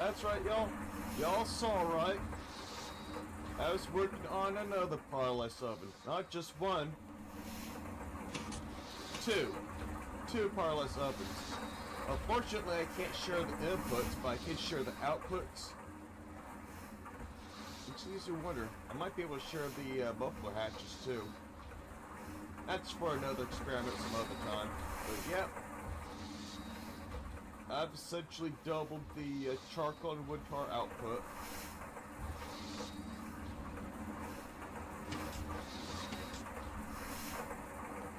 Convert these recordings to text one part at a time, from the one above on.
That's right, y'all. Y'all saw right. I was working on another parlous oven. Not just one. Two parlous ovens. Unfortunately, I can't share the inputs, but I can share the outputs. Which leaves you wonder, I might be able to share the buffalo hatches too. That's for another experiment some other time. But yep. I've essentially doubled the charcoal and wood tar output.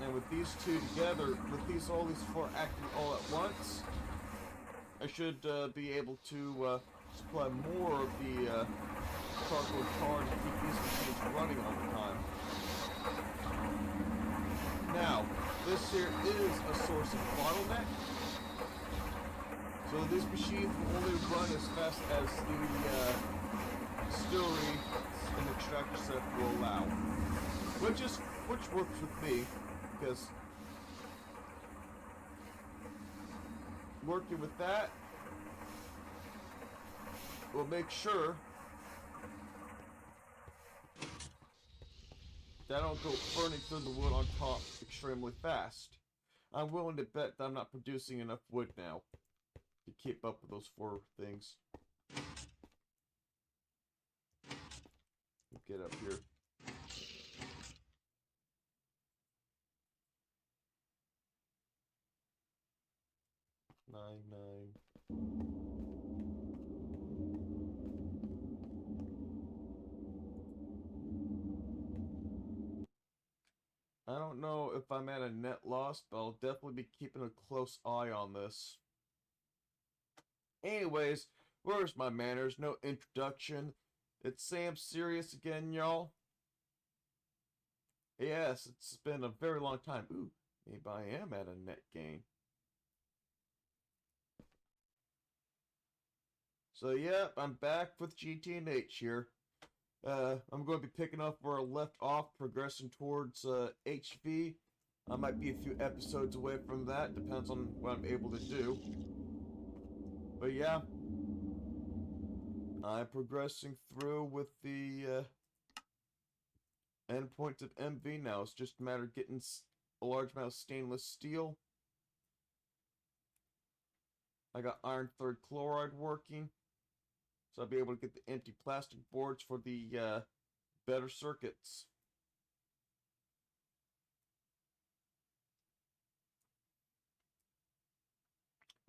And with these two together, with all these four acting all at once, I should be able to supply more of the charcoal and tar to keep these machines running all the time. Now, this here is a source of bottleneck. So these machines will only run as fast as the distillery and extractor set will allow. Which works with me, because working with that will make sure that I don't go burning through the wood on top extremely fast. I'm willing to bet that I'm not producing enough wood now to keep up with those four things. Get up here. Nine. I don't know if I'm at a net loss, but I'll definitely be keeping a close eye on this. Anyways, where's my manners? No introduction. It's Sam Serious again, y'all. Yes, it's been a very long time. Ooh, maybe I am at a net gain. So, yep, I'm back with GTNH here. I'm going to be picking up where I left off, progressing towards HV. I might be a few episodes away from that, depends on what I'm able to do. But yeah, I'm progressing through with the endpoints of MV now. It's just a matter of getting a large amount of stainless steel. I got iron third chloride working, so I'll be able to get the empty plastic boards for the better circuits.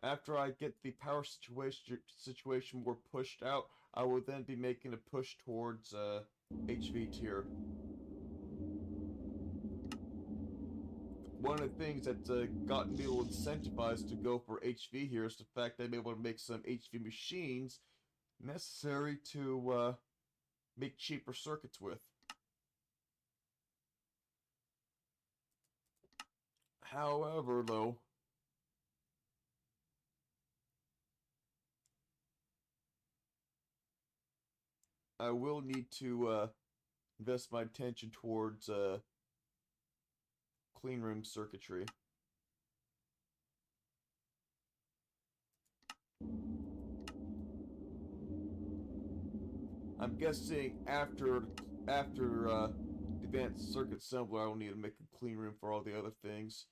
After I get the power situation more pushed out, I will then be making a push towards HV tier. One of the things that's gotten me a little incentivized to go for HV here is the fact that I'm able to make some HV machines necessary to make cheaper circuits with. However, though, I will need to invest my attention towards clean room circuitry. I'm guessing after the advanced circuit assembler, I will need to make a clean room for all the other things.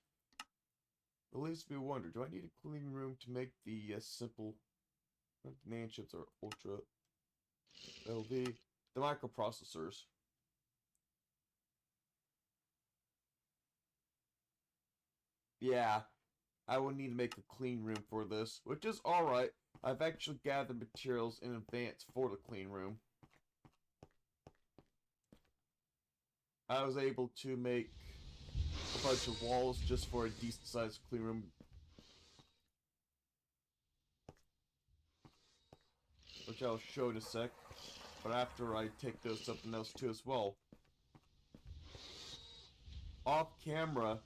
It leaves me wonder, do I need a clean room to make the simple NAND chips or ultra LV, the microprocessors? Yeah, I will need to make a clean room for this, which is alright. I've actually gathered materials in advance for the clean room. I was able to make a bunch of walls just for a decent sized clean room. Which I'll show in a sec. But after I take those something else too as well. Off camera,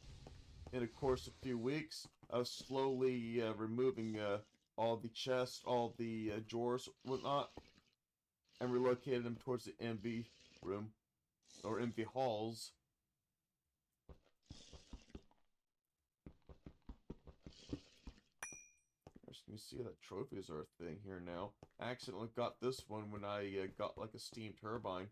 in a course of a few weeks, I was slowly removing all the chests, all the drawers, whatnot, and relocated them towards the MV room, or MV halls. There's You see that trophies are a thing here now. I accidentally got this one when I got like a steam turbine.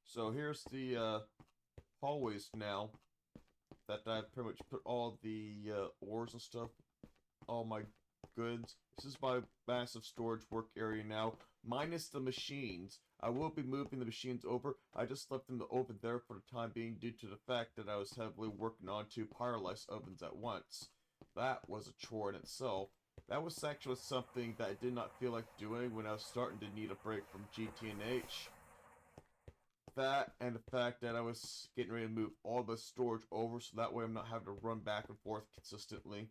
So here's the hallways now that I pretty much put all the ores and stuff, all my goods. This is my massive storage work area now, minus the machines. I will be moving the machines over. I just left them over there for the time being due to the fact that I was heavily working on 2 pyrolysis ovens at once. That was a chore in itself. That was actually something that I did not feel like doing when I was starting to need a break from GTNH. That and the fact that I was getting ready to move all the storage over so that way I'm not having to run back and forth consistently.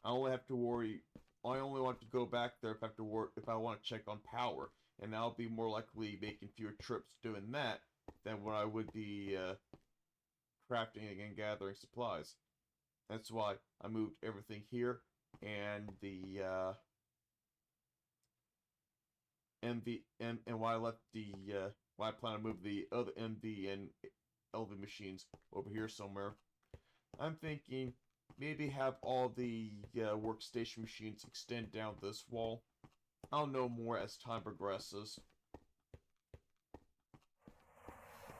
I only want to go back there if I want to check on power, and I'll be more likely making fewer trips doing that than when I would be crafting and gathering supplies. That's why I moved everything here, and the and why I left the why I plan to move the other MV and LV machines over here somewhere. I'm thinking maybe have all the workstation machines extend down this wall. I'll know more as time progresses.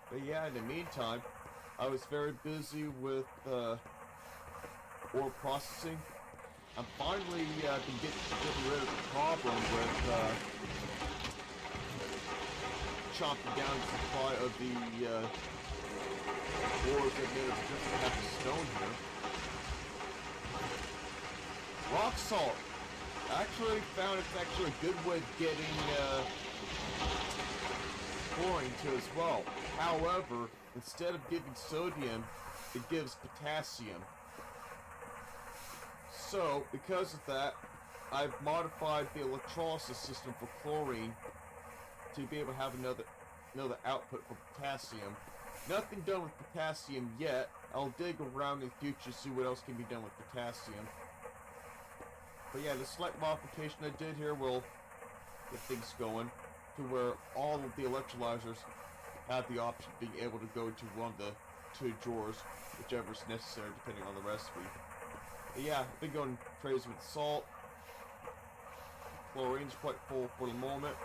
But yeah, in the meantime, I was very busy with ore processing. I'm finally been getting rid of the problem with chopping down the supply of the ores that made up just half a stone here. Rock salt. I actually found it's actually a good way of getting chlorine too as well. However, instead of giving sodium, it gives potassium. So, because of that, I've modified the electrolysis system for chlorine to be able to have another output for potassium. Nothing done with potassium yet. I'll dig around in the future to see what else can be done with potassium. But yeah, the slight modification I did here will get things going to where all of the electrolyzers have the option of being able to go to one of the 2 drawers, whichever is necessary depending on the recipe. But yeah, I've been going crazy with salt. Chlorine's quite full for the moment.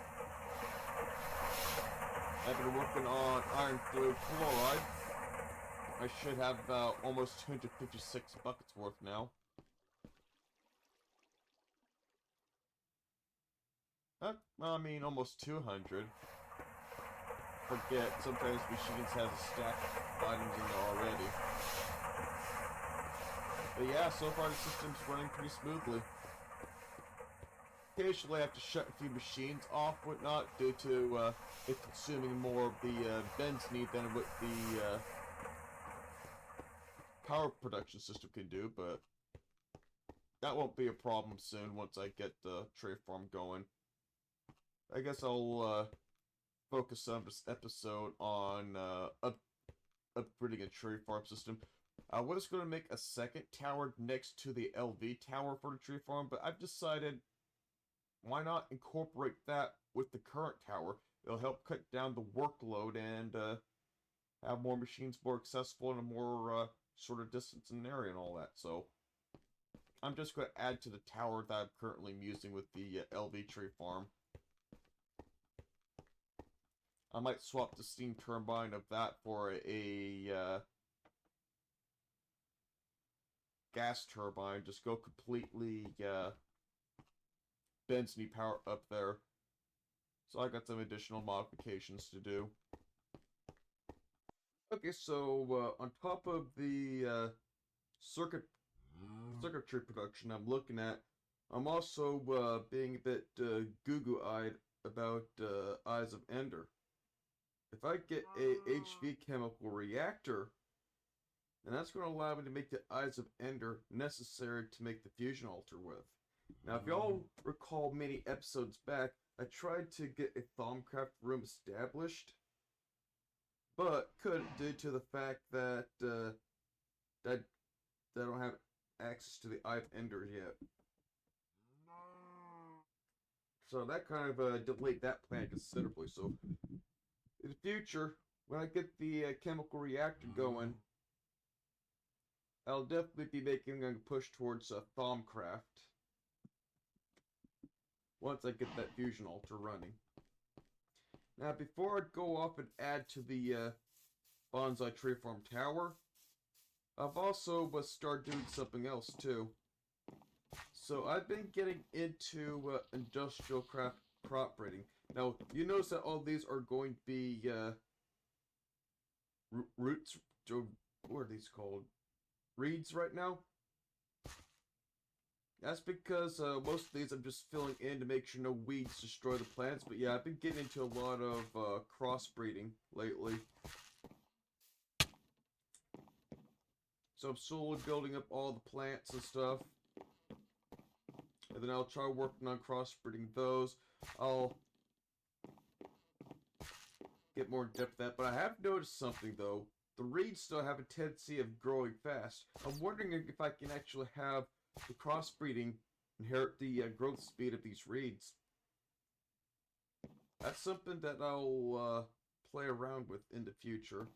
I've been working on iron fluid chloride. I should have almost 256 buckets worth now. I mean, almost 200. Forget, sometimes machines have a stack of items in there already. But yeah, so far the system's running pretty smoothly. Occasionally I have to shut a few machines off, whatnot, due to it consuming more of the benzene than what the power production system can do, but that won't be a problem soon once I get the tray farm going. I guess I'll focus on this episode on upgrading a tree farm system. I was going to make a second tower next to the LV tower for the tree farm, but I've decided why not incorporate that with the current tower. It'll help cut down the workload and have more machines more accessible in a more sort of distance and area and all that. So I'm just going to add to the tower that I'm currently using with the LV tree farm. I might swap the steam turbine of that for a gas turbine. Just go completely benzene power up there. So I got some additional modifications to do. Okay, so on top of the circuitry production I'm looking at, I'm also being a bit goo-goo-eyed about Eyes of Ender. If I get a HV chemical reactor, then that's going to allow me to make the Eyes of Ender necessary to make the fusion altar with. Now, if y'all recall many episodes back, I tried to get a Thaumcraft room established, but couldn't due to the fact that I don't have access to the Eye of Ender yet. So that kind of delayed that plan considerably. So in the future, when I get the chemical reactor going, I'll definitely be making a push towards Thaumcraft once I get that fusion altar running. Now, before I go off and add to the bonsai tree farm tower, I've also started doing something else too. So I've been getting into industrial crop breeding. Now, you notice that all these are going to be roots. What are these called? Reeds right now. That's because most of these I'm just filling in to make sure no weeds destroy the plants. But yeah, I've been getting into a lot of crossbreeding lately. So I'm slowly building up all the plants and stuff. And then I'll try working on crossbreeding those. I'll get more in depth with that. But I have noticed something though. The reeds still have a tendency of growing fast. I'm wondering if I can actually have the crossbreeding inherit the growth speed of these reeds. That's something that I'll play around with in the future.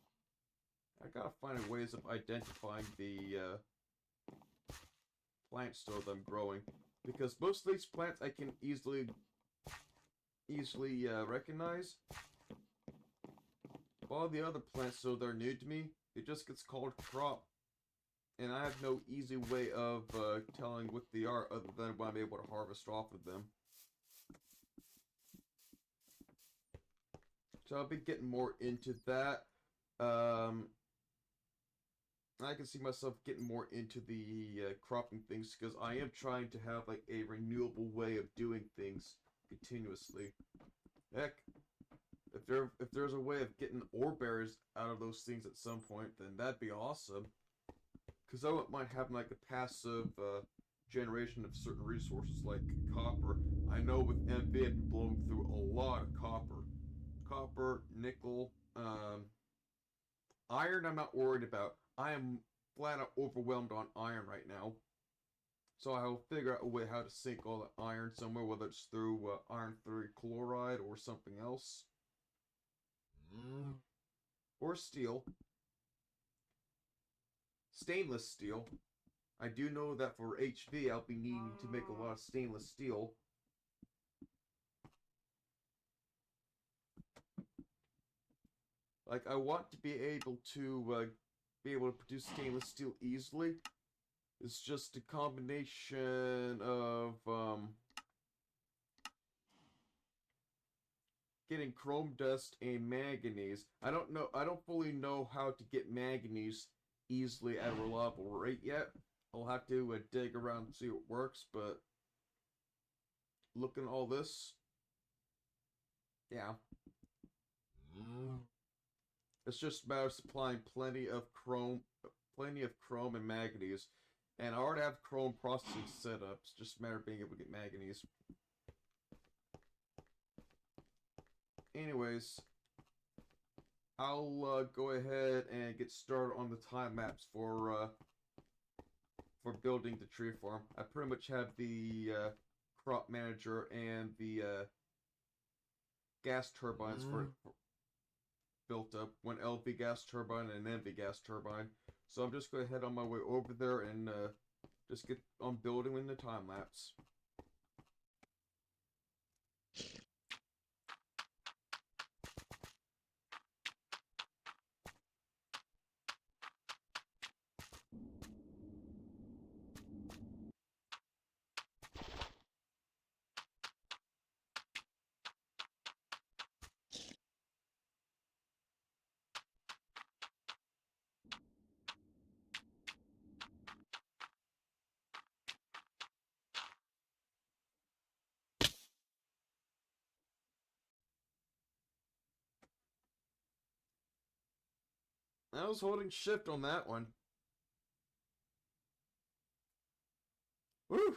I gotta find ways of identifying the plants though that I'm growing, because most of these plants I can easily recognize. All the other plants though that are new to me, it just gets called crop. And I have no easy way of telling what they are other than when I'm able to harvest off of them. So I'll be getting more into that. I can see myself getting more into the cropping things because I am trying to have like a renewable way of doing things continuously. Heck, if there's a way of getting ore bearers out of those things at some point, then that'd be awesome. Because I wouldn't mind having like a passive generation of certain resources like copper. I know with MV I've been blowing through a lot of copper. Copper, nickel, iron I'm not worried about. I am flat out overwhelmed on iron right now. So I'll figure out a way how to sink all that iron somewhere, whether it's through iron 3 chloride or something else. Or steel. Stainless steel. I do know that for HV I'll be needing to make a lot of stainless steel. Like I want to be able to produce stainless steel easily. It's just a combination of getting chrome dust and manganese. I don't fully know how to get manganese easily at a reliable rate yet. I'll have to dig around and see what works, but looking at all this, yeah. It's just a matter of supplying plenty of chrome and manganese. And I already have chrome processing set up. It's just a matter of being able to get manganese. Anyways, I'll go ahead and get started on the time lapse for building the tree farm. I pretty much have the crop manager and the gas turbines for built up. One LV gas turbine and an MV gas turbine. So I'm just going to head on my way over there and just get on building in the time lapse. I was holding shift on that one. Woo!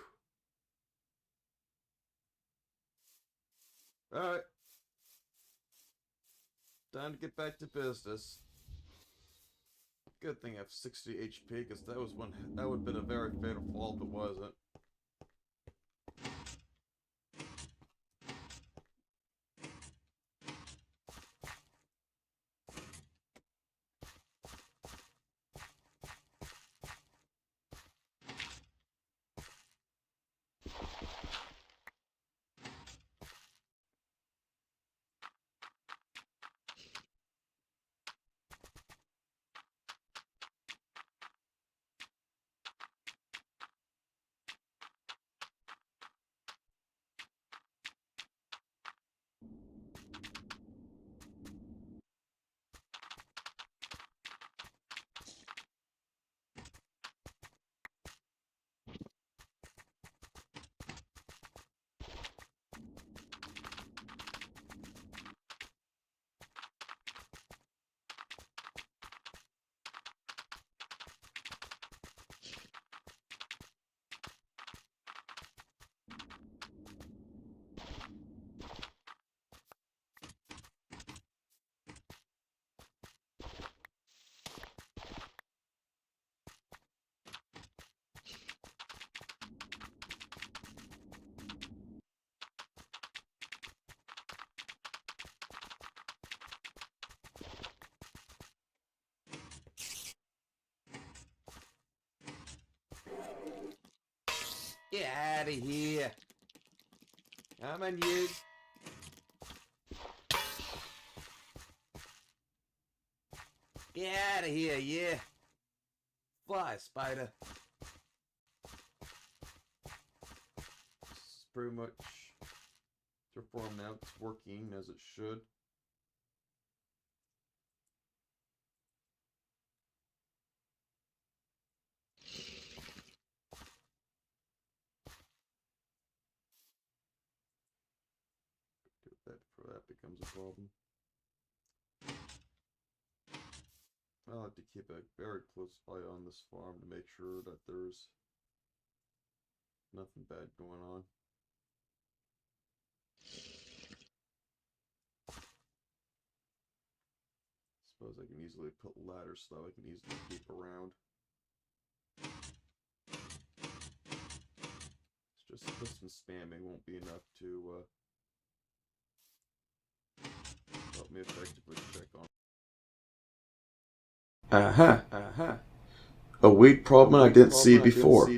Alright. Time to get back to business. Good thing I have 60 HP, because that would have been a very fatal fall if it wasn't. Get out of here. Come on, you. Get out of here, yeah. Fly, spider. This is pretty much to perform now. It's working as it should. Before that becomes a problem. I like to keep a very close eye on this farm to make sure that there's nothing bad going on. Suppose I can easily put ladders so I can easily keep around. It's just some spamming won't be enough to help me effectively check on. A weed problem I didn't see before.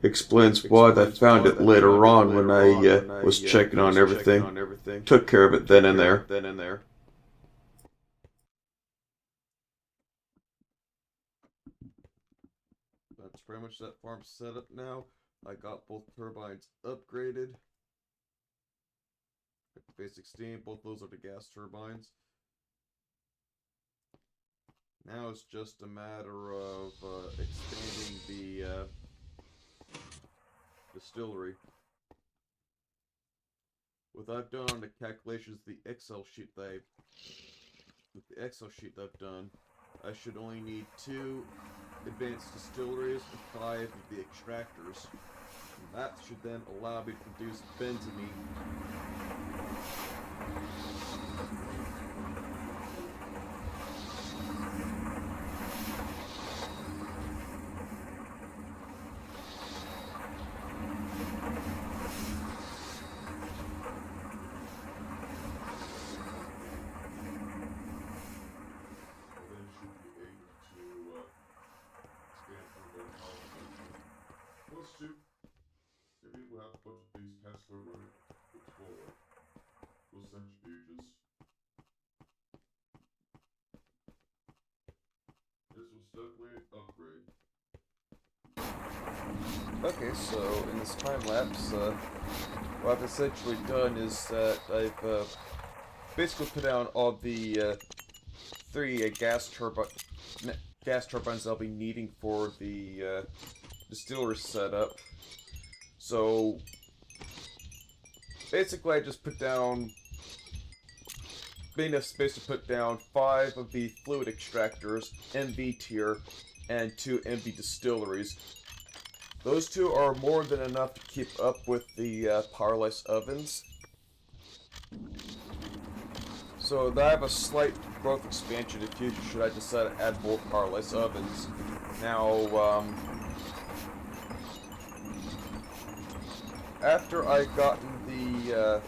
Explains why I found it later on when I was checking on everything. Took care of it then and there. That's pretty much that farm set up now. I got both turbines upgraded. Basic steam, both those are the gas turbines. Now it's just a matter of expanding the distillery. What I've done on the calculations, the Excel sheet that I've done, I should only need 2 advanced distilleries and 5 of the extractors. And that should then allow me to produce benzene. Maybe we'll have a bunch of these Tesla running for centrifuges. This was definitely an upgrade. Okay, so in this time lapse, what I've essentially done is that I've basically put down all the 3 gas turbines I'll be needing for the distillery setup. So basically I just put down enough space to put down 5 of the fluid extractors, MV tier, and 2 MV distilleries. Those 2 are more than enough to keep up with the Powerlice ovens. So I have a slight growth expansion in the future should I decide to add more Powerlice ovens. Now, after I gotten the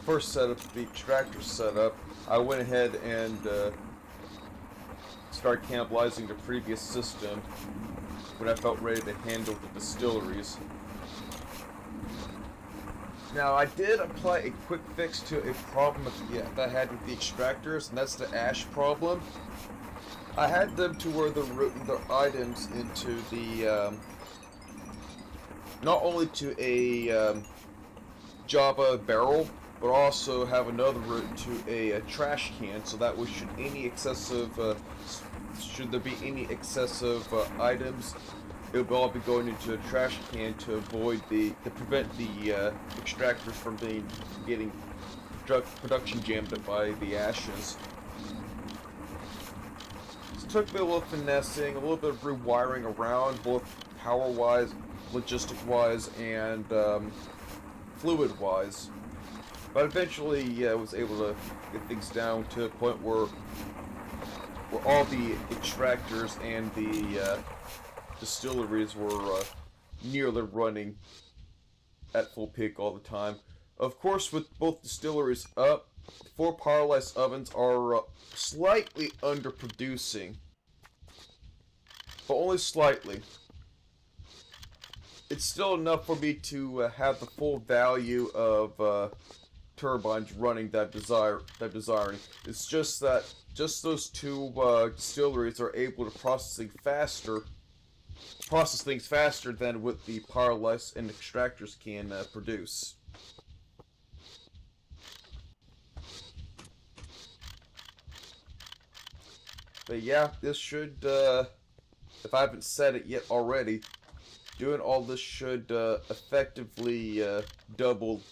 first setup, the extractor setup, I went ahead and started cannibalizing the previous system when I felt ready to handle the distilleries. Now, I did apply a quick fix to a problem that I had with the extractors, and that's the ash problem. I had them to where they're routing their items into the not only to a Java barrel, but also have another route to a trash can, so that way should there be any excessive items, it will all be going into a trash can to prevent the extractors from getting production jammed up by the ashes. So it took me a little finessing, a little bit of rewiring around, both power-wise, logistic-wise, and fluid-wise. But eventually, I was able to get things down to a point where all the extractors and the distilleries were nearly running at full peak all the time. Of course, with both distilleries up, 4 Powerlice ovens are slightly underproducing, but only slightly. it's still enough for me to have the full value of turbines running that desiring. It's just that just those two distilleries are able to process things faster than what the powerless and extractors can produce. But yeah, this should, if I haven't said it yet already, doing all this should effectively double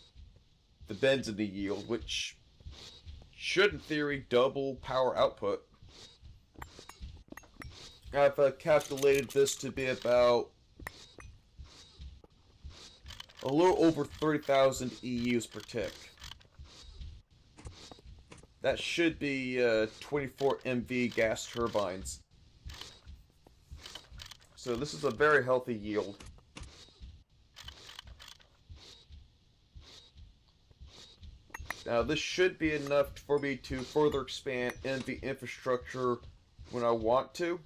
the benzene yield, which should, in theory, double power output. I've calculated this to be about a little over 30,000 EUs per tick. That should be 24 MV gas turbines. So this is a very healthy yield. Now this should be enough for me to further expand MV infrastructure when I want to.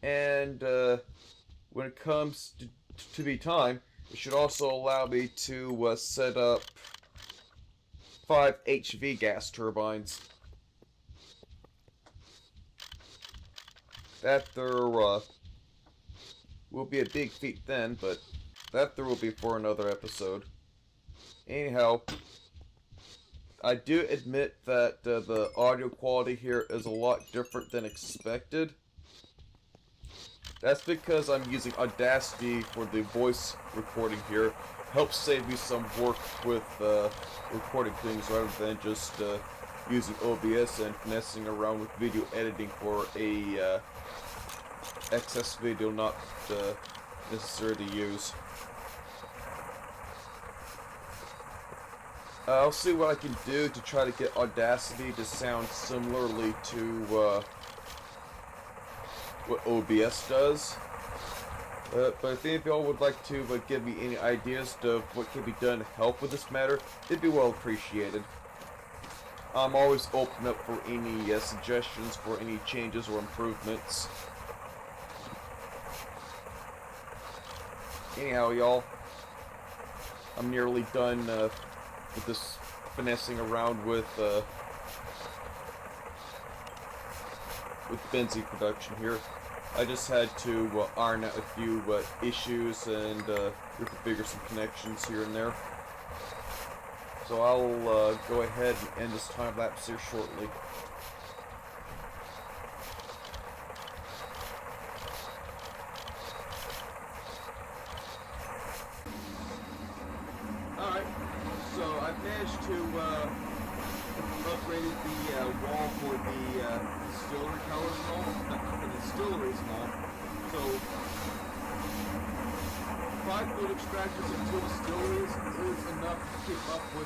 And when it comes to be time, it should also allow me to set up 5 HV gas turbines. That there will be a big feat then, but that there will be for another episode. Anyhow, I do admit that the audio quality here is a lot different than expected. That's because I'm using Audacity for the voice recording here. Helps save me some work with recording things rather than just using OBS and messing around with video editing for a excess video not necessary to use. I'll see what I can do to try to get Audacity to sound similarly to what OBS does. But if any of y'all would like to give me any ideas of what can be done to help with this matter, it'd be well appreciated. I'm always open up for any suggestions for any changes or improvements. Anyhow, y'all, I'm nearly done with this finessing around with benzene production here. I just had to iron out a few issues and reconfigure some connections here and there. So I'll go ahead and end this time lapse here shortly. Alright, so I've managed to upgrade the wall for the distillery towers and all, for the distilleries and all. So 5 food extractors and 2 distilleries is enough to keep up with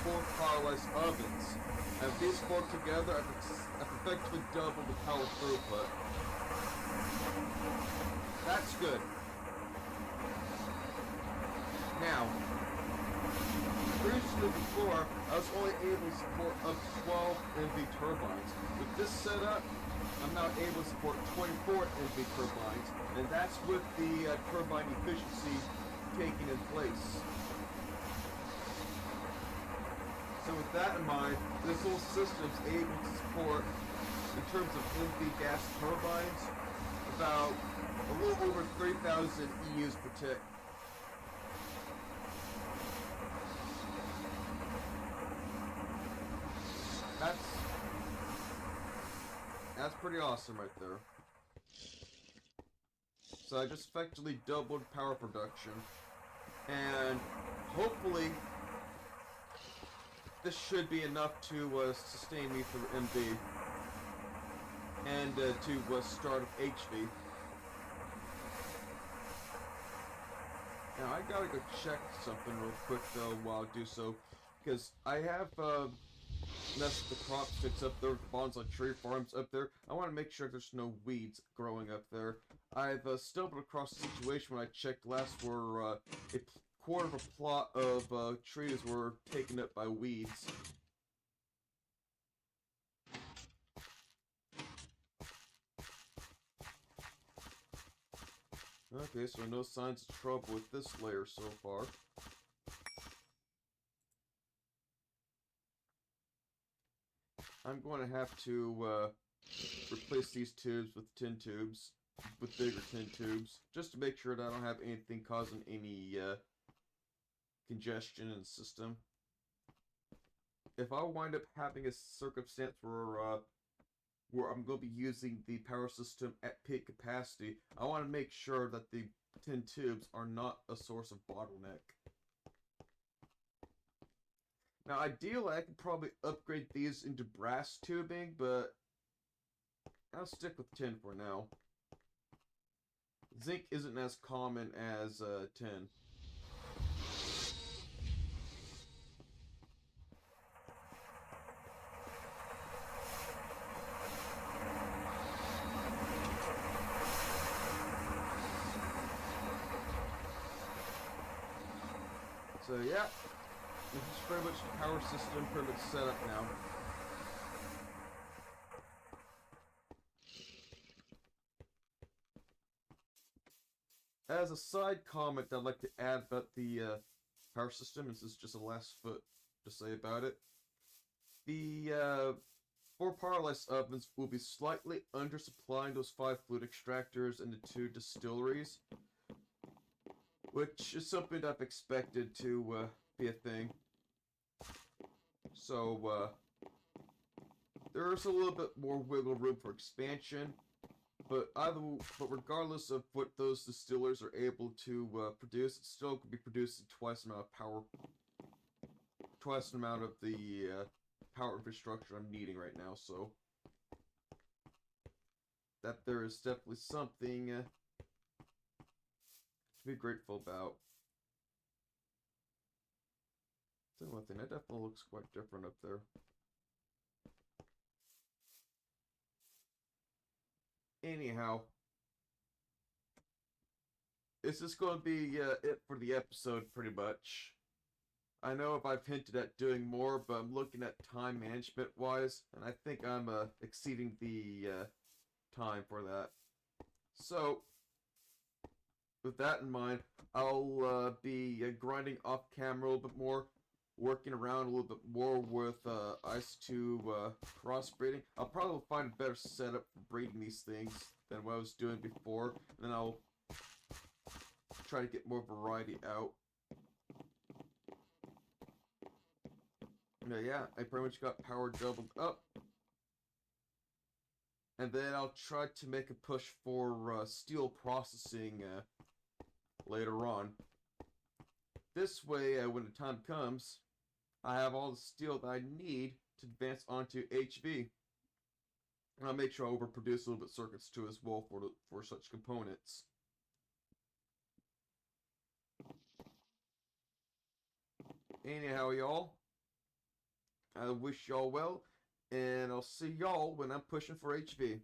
4 powerless ovens. And if these 4 together, I've effectively doubled the power throughput. That's good. Now, previously before, I was only able to support up to 12 MV turbines. With this setup, I'm now able to support 24 MV turbines, and that's with the turbine efficiency taking in place. So with that in mind, this whole system is able to support, in terms of MV gas turbines, about a little over 3,000 EUs per tick. That's pretty awesome right there. So I just effectively doubled power production, and hopefully this should be enough to sustain me through MV and to start up HV. Now I gotta go check something real quick though while I do so, because I have messed with the crop sticks up there, the bonds on tree farms up there. I want to make sure there's no weeds growing up there. I've stumbled across a situation when I checked last where a quarter of a plot of trees were taken up by weeds. Okay, so no signs of trouble with this layer so far. I'm going to have to replace these tubes with tin tubes, with bigger tin tubes, just to make sure that I don't have anything causing any congestion in the system. If I wind up having a circumstance where I'm going to be using the power system at peak capacity, I want to make sure that the tin tubes are not a source of bottleneck. Now, ideally, I could probably upgrade these into brass tubing, but I'll stick with tin for now. Zinc isn't as common as tin. So yeah, this is pretty much the power system pretty much set up now. As a side comment I'd like to add about the power system, this is just a last foot to say about it. The 4 powerless ovens will be slightly undersupplying those 5 fluid extractors and the 2 distilleries, which is something I've expected to be a thing. So there's a little bit more wiggle room for expansion, but regardless of what those distillers are able to produce, it still could be producing twice the amount of power, twice the amount of the power infrastructure I'm needing right now. So that there is definitely something to be grateful about. Tell you one thing, that definitely looks quite different up there. Anyhow, this is going to be it for the episode, pretty much. I know if I've hinted at doing more, but I'm looking at time management wise, and I think I'm exceeding the time for that. So, with that in mind, I'll be grinding off camera a little bit more, working around a little bit more with IC2 crossbreeding. I'll probably find a better setup for breeding these things than what I was doing before, and then I'll try to get more variety out. Yeah, I pretty much got power doubled up. And then I'll try to make a push for steel processing later on. This way, when the time comes, I have all the steel that I need to advance onto HV. And I'll make sure I overproduce a little bit circuits too as well for such components. Anyhow, y'all, I wish y'all well, and I'll see y'all when I'm pushing for HV.